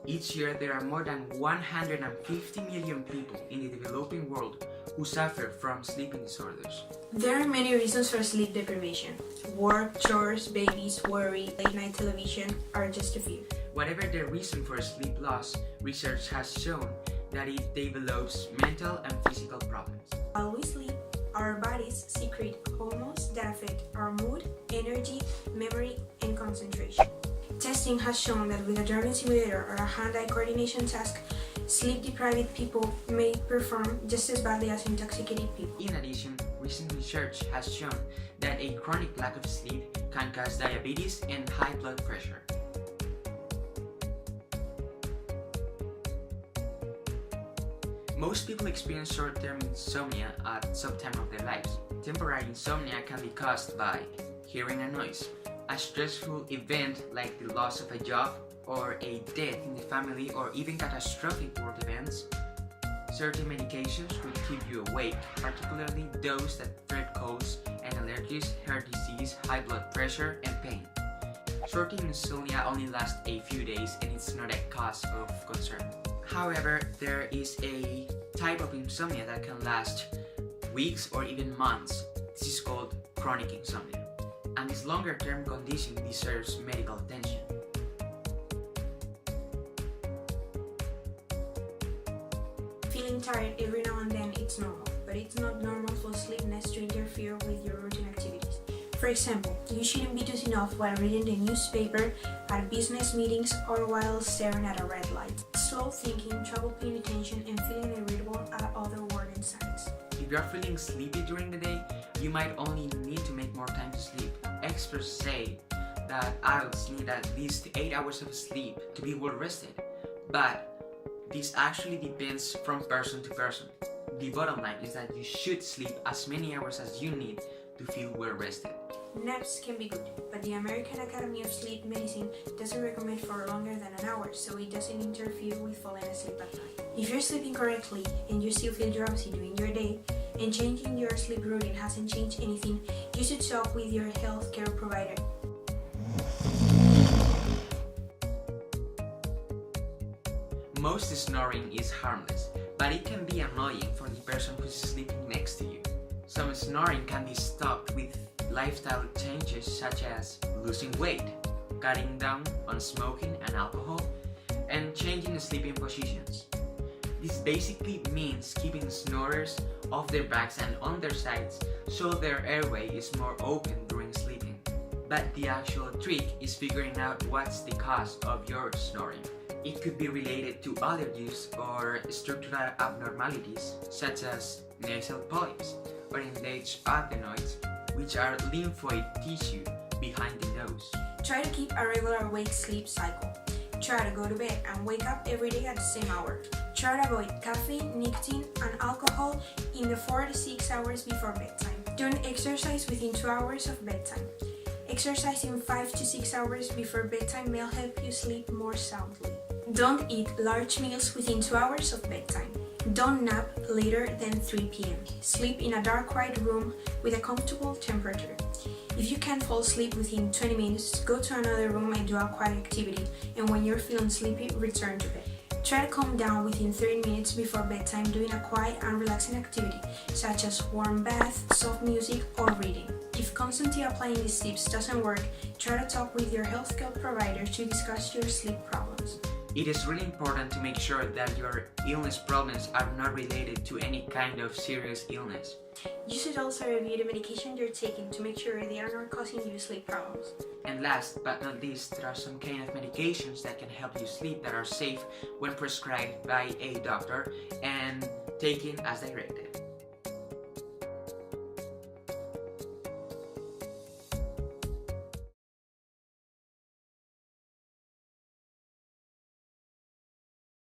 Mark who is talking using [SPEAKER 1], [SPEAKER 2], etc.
[SPEAKER 1] Each year, there are more than 150 million people in the developing world who suffer from sleeping disorders.
[SPEAKER 2] There are many reasons for sleep deprivation. Work, chores, babies, worry, late-night television are just a few.
[SPEAKER 1] Whatever the reason for sleep loss, research has shown that it develops mental and physical problems.
[SPEAKER 2] While we sleep, our bodies secrete hormones that affect our mood, energy, memory, and concentration. Testing has shown that with a driving simulator or a hand-eye coordination task, sleep-deprived people may perform just as badly as intoxicated people.
[SPEAKER 1] In addition, recent research has shown that a chronic lack of sleep can cause diabetes and high blood pressure. Most people experience short-term insomnia at some time of their lives. Temporary insomnia can be caused by hearing a noise, a stressful event like the loss of a job or a death in the family, or even catastrophic world events. Certain medications could keep you awake, particularly those that threat colds and allergies, heart disease, high blood pressure, and pain. Short-term insomnia only lasts a few days and it's not a cause of concern. However, there is a type of insomnia that can last weeks or even months. This is called chronic insomnia, and this longer-term condition deserves medical attention.
[SPEAKER 2] Feeling tired every now and then is normal, but it's not normal for sleepiness to interfere with your routine activities. For example, you shouldn't be dozing off while reading the newspaper, at business meetings, or while staring at a red light. Slow thinking, trouble paying attention, and feeling irritable are other warning signs.
[SPEAKER 1] If you're feeling sleepy during the day, you might only need to make more time to sleep. Experts say that adults need at least 8 hours of sleep to be well rested, but this actually depends from person to person. The bottom line is that you should sleep as many hours as you need to feel well rested.
[SPEAKER 2] Naps can be good, but the American Academy of Sleep Medicine doesn't recommend for longer than an hour, so it doesn't interfere with falling asleep at night. If you're sleeping correctly and you still feel drowsy during your day, and changing your sleep routine hasn't changed anything, you should talk with your healthcare provider.
[SPEAKER 1] Most snoring is harmless, but it can be annoying for the person who's sleeping next to you. Some snoring can be stopped with lifestyle changes such as losing weight, cutting down on smoking and alcohol, and changing sleeping positions. This basically means keeping snorers off their backs and on their sides so their airway is more open during sleeping. But the actual trick is figuring out what's the cause of your snoring. It could be related to allergies or structural abnormalities such as nasal polyps or enlarged adenoids, which are lymphoid tissue behind the nose.
[SPEAKER 2] Try to keep a regular wake-sleep cycle. Try to go to bed and wake up every day at the same hour. Try to avoid caffeine, nicotine, and alcohol in the 4 to 6 hours before bedtime. Don't exercise within 2 hours of bedtime. Exercising 5 to 6 hours before bedtime may help you sleep more soundly. Don't eat large meals within 2 hours of bedtime. Don't nap later than 3 p.m. Sleep in a dark, quiet room with a comfortable temperature. If you can't fall asleep within 20 minutes, go to another room and do a quiet activity, and when you're feeling sleepy, return to bed. Try to calm down within 30 minutes before bedtime doing a quiet and relaxing activity, such as warm bath, soft music, or reading. If constantly applying these tips doesn't work, try to talk with your healthcare provider to discuss your sleep problems.
[SPEAKER 1] It is really important to make sure that your illness problems are not related to any kind of serious illness.
[SPEAKER 2] You should also review the medication you're taking to make sure they are not causing you sleep problems.
[SPEAKER 1] And last but not least, there are some kind of medications that can help you sleep that are safe when prescribed by a doctor and taken as directed.